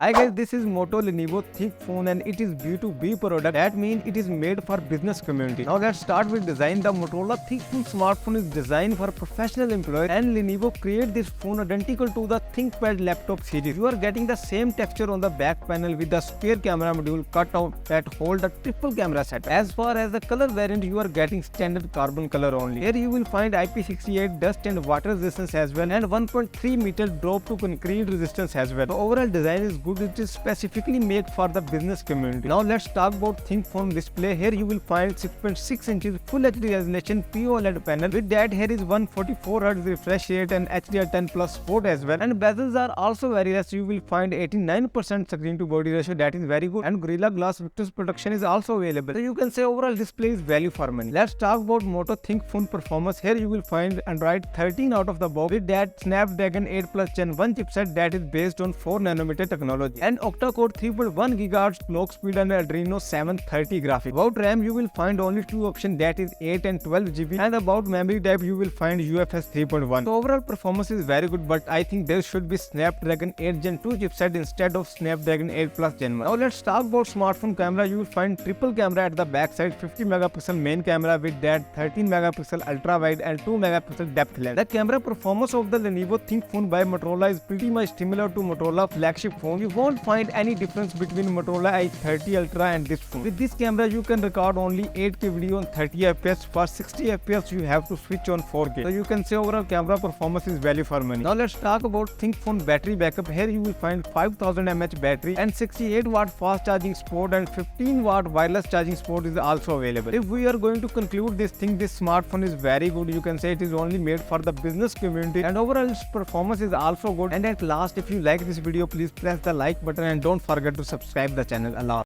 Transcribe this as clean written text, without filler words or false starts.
Hi guys, this is Lenovo ThinkPhone and it is B2B product. That means it is made for business community. Now let's start with design. The Motorola ThinkPhone smartphone is designed for professional employees and Lenovo create this phone identical to the ThinkPad laptop series. You are getting the same texture on the back panel with the spare camera module cut out that hold the triple camera setup. As far as the color variant, you are getting standard carbon color only. Here you will find IP68 dust and water resistance as well and 1.3 meter drop to concrete resistance as well. The overall design is good. It is specifically made for the business community. Now let's talk about ThinkPhone display. Here you will find 6.6 inches Full HD resolution POLED panel. With that, here is 144 Hz refresh rate and HDR10 plus support as well. And bezels are also very less. You will find 89% screen to body ratio. That is very good. And Gorilla Glass Victus protection is also available. So you can say overall display is value for money. Let's talk about Moto ThinkPhone performance. Here you will find Android 13 out of the box. With that, Snapdragon 8 Plus Gen 1 chipset that is based on 4nm technology and octa-core 3.1 GHz clock speed and Adreno 730 graphics. About RAM you will find only two options, that is 8 and 12 GB, and about memory type you will find UFS 3.1. So overall performance is very good, but I think there should be Snapdragon 8 Gen 2 chipset instead of Snapdragon 8 Plus Gen 1. Now let's talk about smartphone camera. You will find triple camera at the back side, 50 megapixel main camera with that 13 megapixel ultra wide and 2 megapixel depth lens. The camera performance of the Lenovo ThinkPhone by Motorola is pretty much similar to Motorola flagship phone. You won't find any difference between Motorola i30 Ultra and this phone. With this camera you can record only 8K video on 30 fps. For 60 fps you have to switch on 4K. So you can say overall camera performance is value for money. Now let's talk about ThinkPhone battery backup. Here you will find 5000 mAh battery and 68 watt fast charging support and 15 watt wireless charging support is also available. If we are going to conclude this thing, this smartphone is very good. You can say it is only made for the business community and overall its performance is also good. And at last, if you like this video, please press the like button and don't forget to subscribe the channel. Allah.